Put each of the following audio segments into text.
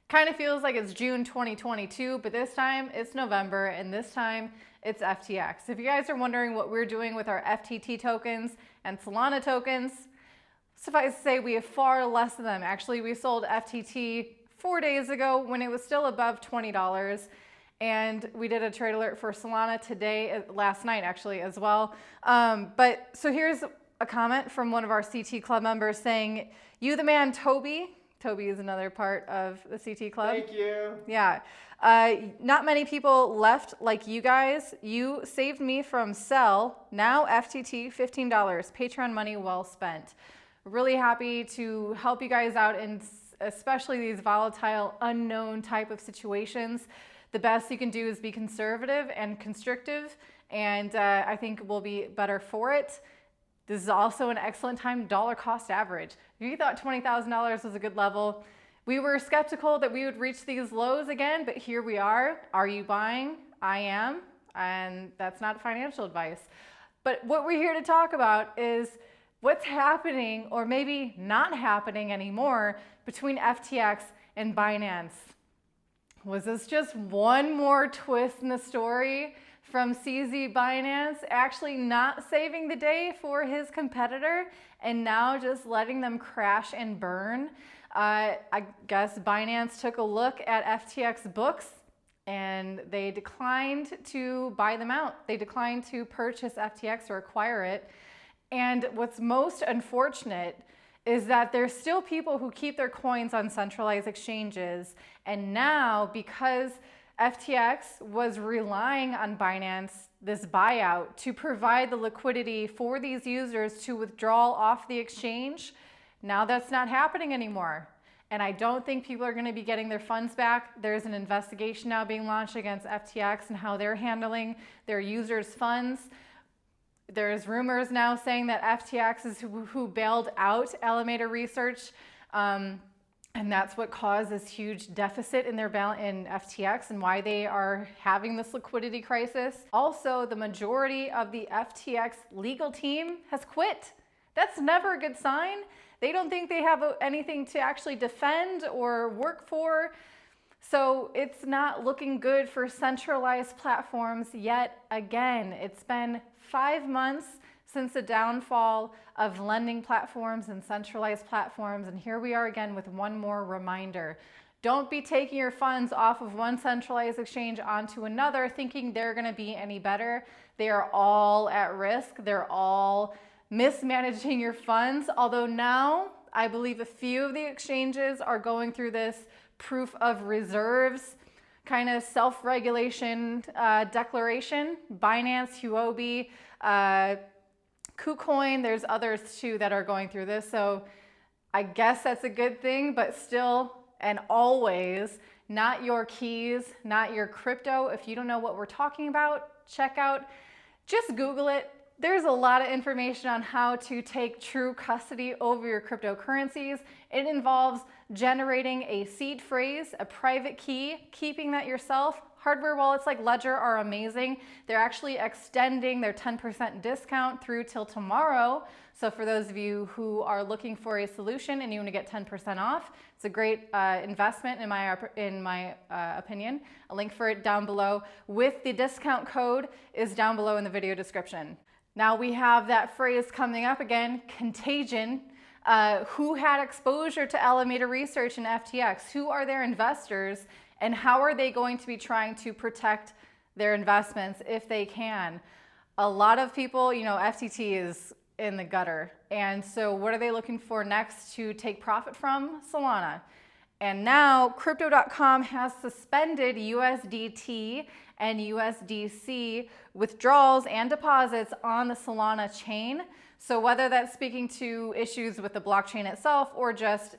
Kind of feels like it's June 2022, but this time it's November, and this time it's FTX. If you guys are wondering what we're doing with our FTT tokens and Solana tokens, suffice to say we have far less of them. Actually, we sold FTT 4 days ago when it was still above $20. And we did a trade alert for Solana today, last night actually as well. But so here's a comment from one of our CT Club members saying, "You the man, Toby." Toby is another part of the CT Club. Thank you. Yeah. Not many people left like you guys. You saved me from sell. Now FTT, $15. Patreon money well spent. Really happy to help you guys out in especially these volatile, unknown type of situations. The best you can do is be conservative and constrictive, and I think we'll be better for it. This is also an excellent time, dollar cost average. If you thought $20,000 was a good level, we were skeptical that we would reach these lows again, but here we are. Are you buying? I am, and that's not financial advice. But what we're here to talk about is what's happening, or maybe not happening anymore, between FTX and Binance. Was this just one more twist in the story from CZ Binance actually not saving the day for his competitor and now just letting them crash and burn? I guess Binance took a look at FTX books and they declined to buy them out. They declined to purchase FTX or acquire it. And what's most unfortunate is that there's still people who keep their coins on centralized exchanges. And now, because FTX was relying on Binance, this buyout, to provide the liquidity for these users to withdraw off the exchange, now that's not happening anymore. And I don't think people are going to be getting their funds back. There's an investigation now being launched against FTX and how they're handling their users' funds. There's rumors now saying that FTX is who bailed out Alameda Research, and that's what caused this huge deficit in their balance in FTX and why they are having this liquidity crisis. Also, the majority of the FTX legal team has quit. That's never a good sign. They don't think they have anything to actually defend or work for. So it's not looking good for centralized platforms yet again. It's been 5 months since the downfall of lending platforms and centralized platforms, and here we are again with one more reminder. Don't be taking your funds off of one centralized exchange onto another thinking they're going to be any better. They are all at risk. They're all mismanaging your funds, although now I believe a few of the exchanges are going through this proof of reserves kind of self-regulation declaration. Binance, Huobi, KuCoin, there's others too that are going through this. So I guess that's a good thing, but still and always not your keys, not your crypto. If you don't know what we're talking about, check out, just Google it. There's a lot of information on how to take true custody over your cryptocurrencies. It involves generating a seed phrase, a private key, keeping that yourself. Hardware wallets like Ledger are amazing. They're actually extending their 10% discount through till tomorrow. So for those of you who are looking for a solution and you want to get 10% off, it's a great investment in my opinion. A link for it down below with the discount code is down below in the video description. Now we have that phrase coming up again, Contagion. Who had exposure to Alameda Research and FTX? Who are their investors? And how are they going to be trying to protect their investments if they can? A lot of people, you know, FTT is in the gutter. And so what are they looking for next to take profit from? Solana. And now Crypto.com has suspended USDT and USDC withdrawals and deposits on the Solana chain. So whether that's speaking to issues with the blockchain itself or just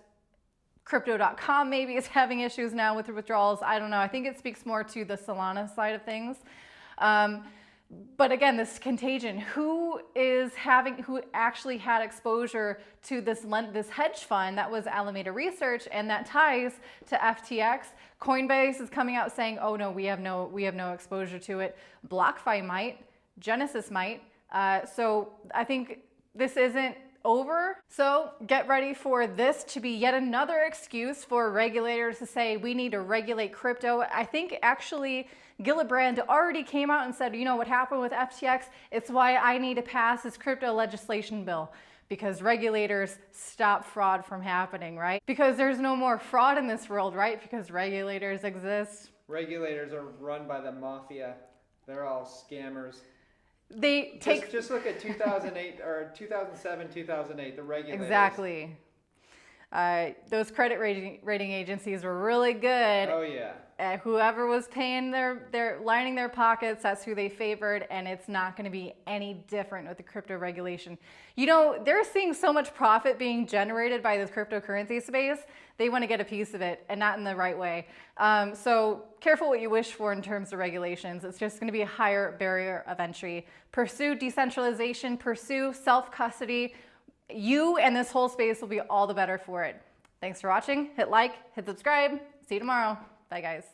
Crypto.com maybe is having issues now with the withdrawals, I don't know. I think it speaks more to the Solana side of things. But again, this Contagion, who actually had exposure to this hedge fund that was Alameda Research and that ties to FTX. Coinbase is coming out saying, oh no, we have no exposure to it. BlockFi might, Genesis might. So I think this isn't over. So get ready for this to be yet another excuse for regulators to say we need to regulate crypto. I think actually Gillibrand already came out and said, you know what happened with FTX? It's why I need to pass this crypto legislation bill, because regulators stop fraud from happening, right? Because there's no more fraud in this world, right? Because regulators exist. Regulators are run by the mafia. They're all scammers. They take just look at 2008 or 2007, 2008. The regulators. Exactly. Those credit rating agencies were really good. Oh yeah. Whoever was paying their lining their pockets, that's who they favored, and it's not going to be any different with the crypto regulation. You know, they're seeing so much profit being generated by this cryptocurrency space. They want to get a piece of it, and not in the right way. So careful what you wish for in terms of regulations. It's just going to be a higher barrier of entry. Pursue decentralization, pursue self-custody. You and this whole space will be all the better for it. Thanks for watching. Hit like, hit subscribe. See you tomorrow. Bye, guys.